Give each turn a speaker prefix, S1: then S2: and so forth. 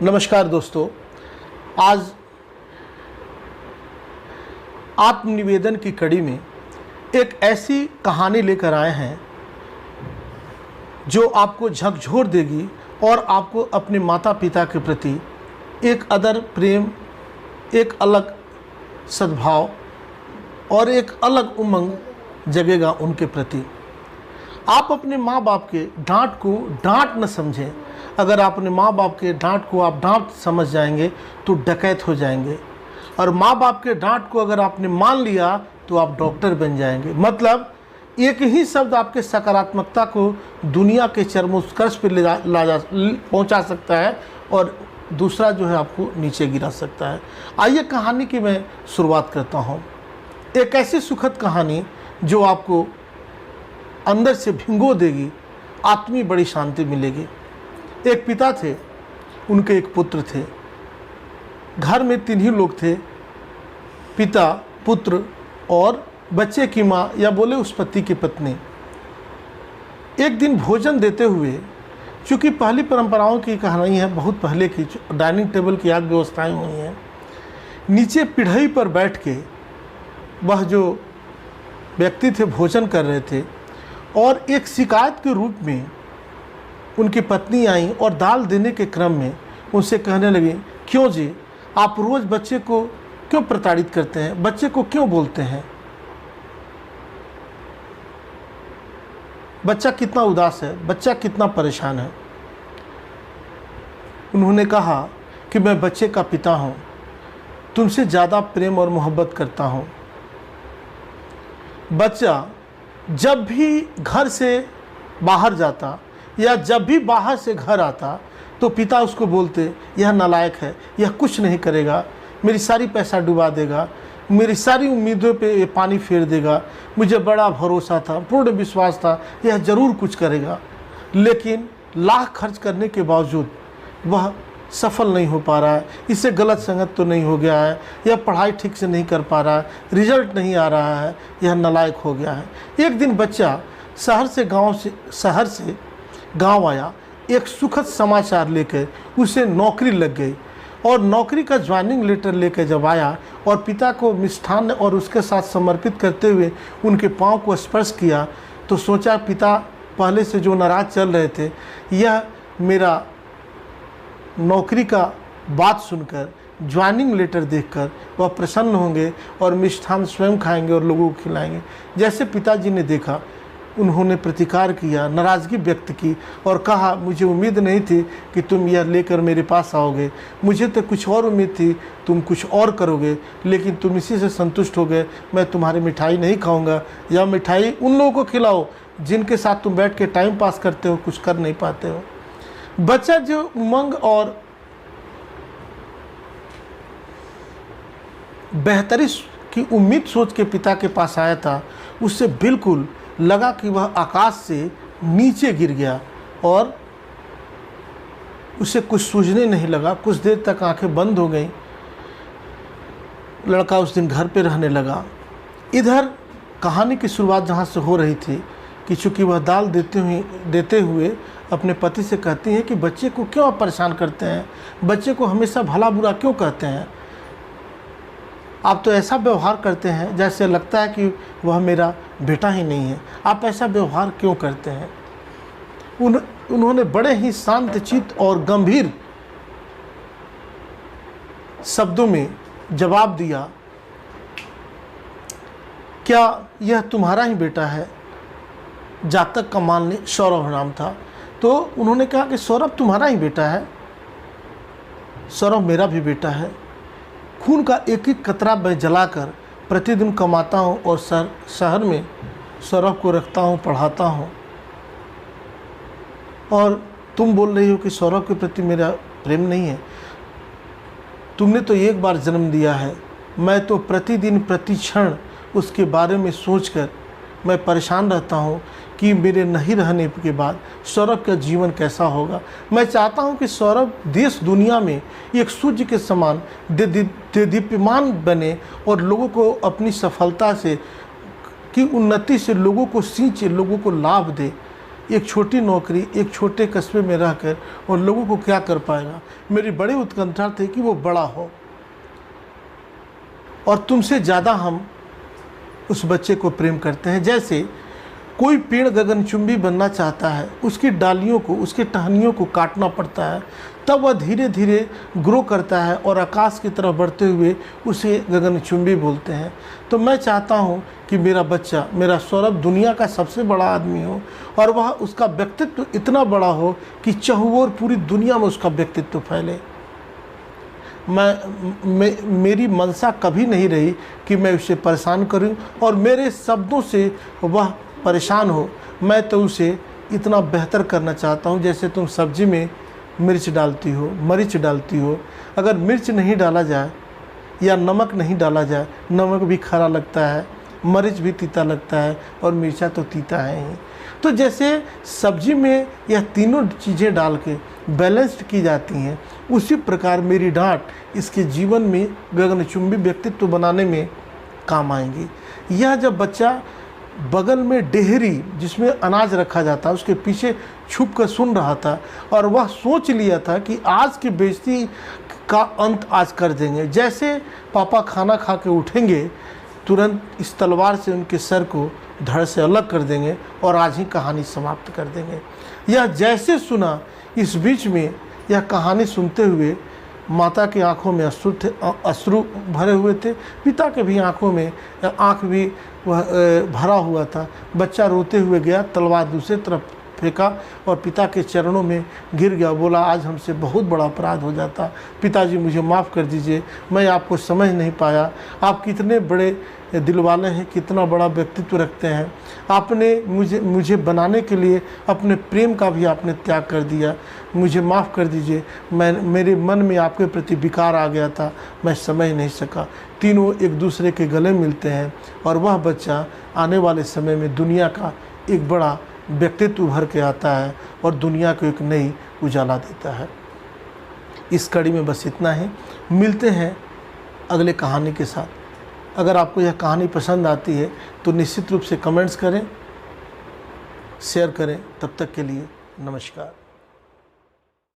S1: नमस्कार दोस्तों, आज आत्मनिवेदन की कड़ी में एक ऐसी कहानी लेकर आए हैं जो आपको झकझोर देगी और आपको अपने माता पिता के प्रति एक आदर, प्रेम, एक अलग सद्भाव और एक अलग उमंग जगेगा उनके प्रति। आप अपने माँ बाप के डांट को डांट न समझें। अगर आप अपने माँ बाप के डांट को आप डांट समझ जाएंगे तो डकैत हो जाएंगे, और माँ बाप के डांट को अगर आपने मान लिया तो आप डॉक्टर बन जाएंगे। मतलब एक ही शब्द आपके सकारात्मकता को दुनिया के चरमोत्कर्ष पर पहुंचा सकता है और दूसरा जो है आपको नीचे गिरा सकता है। आइए कहानी की मैं शुरुआत करता हूँ। एक ऐसी सुखद कहानी जो आपको अंदर से भिंगो देगी, आत्मीय बड़ी शांति मिलेगी। एक पिता थे, उनके एक पुत्र थे। घर में 3 ही लोग थे, पिता, पुत्र और बच्चे की माँ या बोले उस पति की पत्नी। एक दिन भोजन देते हुए, चूँकि पहली परंपराओं की कहानी है, बहुत पहले की, डाइनिंग टेबल की आज व्यवस्थाएँ हुई हैं, नीचे पीढ़ी पर बैठ के वह जो व्यक्ति थे भोजन कर रहे थे, और एक शिकायत के रूप में उनकी पत्नी आई और दाल देने के क्रम में उनसे कहने लगी, क्यों जी, आप रोज़ बच्चे को क्यों प्रताड़ित करते हैं, बच्चे को क्यों बोलते हैं? बच्चा कितना उदास है, बच्चा कितना परेशान है। उन्होंने कहा कि मैं बच्चे का पिता हूँ, तुमसे ज़्यादा प्रेम और मोहब्बत करता हूँ। बच्चा जब भी घर से बाहर जाता या जब भी बाहर से घर आता तो पिता उसको बोलते, यह नालायक है, यह कुछ नहीं करेगा, मेरी सारी पैसा डुबा देगा, मेरी सारी उम्मीदों पे ये पानी फेर देगा, मुझे बड़ा भरोसा था, पूर्ण विश्वास था, यह ज़रूर कुछ करेगा। लेकिन लाख खर्च करने के बावजूद वह सफल नहीं हो पा रहा है। इससे गलत संगत तो नहीं हो गया है, यह पढ़ाई ठीक से नहीं कर पा रहा है, रिजल्ट नहीं आ रहा है, यह नालायक हो गया है। एक दिन बच्चा शहर से गांव आया, एक सुखद समाचार लेकर। उसे नौकरी लग गई और नौकरी का ज्वाइनिंग लेटर लेकर जब आया और पिता को मिष्ठान और उसके साथ समर्पित करते हुए उनके पाँव को स्पर्श किया तो सोचा, पिता पहले से जो नाराज़ चल रहे थे, यह मेरा नौकरी का बात सुनकर, ज्वाइनिंग लेटर देखकर वह प्रसन्न होंगे और मिष्ठान स्वयं खाएंगे और लोगों को खिलाएंगे। जैसे पिताजी ने देखा, उन्होंने प्रतिकार किया, नाराज़गी व्यक्त की और कहा, मुझे उम्मीद नहीं थी कि तुम यह लेकर मेरे पास आओगे, मुझे तो कुछ और उम्मीद थी, तुम कुछ और करोगे, लेकिन तुम इसी से संतुष्ट हो गए। मैं तुम्हारी मिठाई नहीं खाऊंगा, या मिठाई उन लोगों को खिलाओ जिनके साथ तुम बैठ के टाइम पास करते हो, कुछ कर नहीं पाते हो। बच्चा जो उमंग और बेहतरी की उम्मीद सोच के पिता के पास आया था, उससे बिल्कुल लगा कि वह आकाश से नीचे गिर गया और उसे कुछ सूझने नहीं लगा। कुछ देर तक आंखें बंद हो गईं। लड़का उस दिन घर पे रहने लगा। इधर कहानी की शुरुआत जहाँ से हो रही थी कि चूँकि वह दाल देते हुए अपने पति से कहती है कि बच्चे को क्यों आप परेशान करते हैं, बच्चे को हमेशा भला बुरा क्यों कहते हैं, आप तो ऐसा व्यवहार करते हैं जैसे लगता है कि वह मेरा बेटा ही नहीं है, आप ऐसा व्यवहार क्यों करते हैं। उन्होंने बड़े ही शांत चित्त और गंभीर शब्दों में जवाब दिया, क्या यह तुम्हारा ही बेटा है? जातक का मान ले सौरभ नाम था। तो उन्होंने कहा कि सौरभ तुम्हारा ही बेटा है, सौरभ मेरा भी बेटा है। खून का एक एक कतरा मैं जलाकर प्रतिदिन कमाता हूँ और शहर में सौरभ को रखता हूँ, पढ़ाता हूँ, और तुम बोल रही हो कि सौरभ के प्रति मेरा प्रेम नहीं है। तुमने तो एक बार जन्म दिया है, मैं तो प्रतिदिन प्रति क्षण उसके बारे में सोचकर मैं परेशान रहता हूँ कि मेरे नहीं रहने के बाद सौरभ का जीवन कैसा होगा। मैं चाहता हूँ कि सौरभ देश दुनिया में एक सूर्य के समान दीप्यमान बने और लोगों को अपनी सफलता से की उन्नति से लोगों को सींचे, लोगों को लाभ दे। एक छोटी नौकरी, एक छोटे कस्बे में रहकर और लोगों को क्या कर पाएगा। मेरी बड़ी उत्कंठा थी कि वो बड़ा हो और तुमसे ज़्यादा हम उस बच्चे को प्रेम करते हैं। जैसे कोई पेड़ गगनचुंबी बनना चाहता है, उसकी डालियों को, उसके टहनियों को काटना पड़ता है, तब वह धीरे धीरे ग्रो करता है और आकाश की तरफ बढ़ते हुए उसे गगनचुंबी बोलते हैं। तो मैं चाहता हूँ कि मेरा बच्चा, मेरा सौरभ दुनिया का सबसे बड़ा आदमी हो और वह, उसका व्यक्तित्व इतना बड़ा हो कि चहुओर पूरी दुनिया में उसका व्यक्तित्व फैले। मेरी मनसा कभी नहीं रही कि मैं उसे परेशान करूं और मेरे शब्दों से वह परेशान हो। मैं तो उसे इतना बेहतर करना चाहता हूं, जैसे तुम सब्जी में मिर्च डालती हो, मरीच डालती हो। अगर मिर्च नहीं डाला जाए या नमक नहीं डाला जाए, नमक भी खरा लगता है, मरीच भी तीता लगता है और मिर्चा तो तीता है ही। तो जैसे सब्जी में यह तीनों चीज़ें डाल के बैलेंस्ड की जाती हैं, उसी प्रकार मेरी डांट इसके जीवन में गगनचुंबी व्यक्तित्व बनाने में काम आएंगी। यह जब बच्चा बगल में डेहरी जिसमें अनाज रखा जाता, उसके पीछे छुप कर सुन रहा था और वह सोच लिया था कि आज की बेइज्जती का अंत आज कर देंगे। जैसे पापा खाना खा के उठेंगे, तुरंत इस तलवार से उनके सर को धड़ से अलग कर देंगे और आज ही कहानी समाप्त कर देंगे। यह जैसे सुना, इस बीच में यह कहानी सुनते हुए माता की आंखों में अश्रु भरे हुए थे, पिता के भी आंखों में आंख भी वह भरा हुआ था। बच्चा रोते हुए गया, तलवार दूसरी तरफ फेंका और पिता के चरणों में गिर गया। बोला, आज हमसे बहुत बड़ा अपराध हो जाता, पिताजी मुझे माफ़ कर दीजिए, मैं आपको समझ नहीं पाया। आप कितने बड़े दिल वाले हैं, कितना बड़ा व्यक्तित्व रखते हैं। आपने मुझे बनाने के लिए अपने प्रेम का भी आपने त्याग कर दिया, मुझे माफ़ कर दीजिए। मेरे मन में आपके प्रति विकार आ गया था, मैं समझ नहीं सका। तीनों एक दूसरे के गले मिलते हैं और वह बच्चा आने वाले समय में दुनिया का एक बड़ा व्यक्तित्व उभर के आता है और दुनिया को एक नई उजाला देता है। इस कड़ी में बस इतना ही। मिलते हैं अगले कहानी के साथ। अगर आपको यह कहानी पसंद आती है तो निश्चित रूप से कमेंट्स करें, शेयर करें। तब तक के लिए नमस्कार।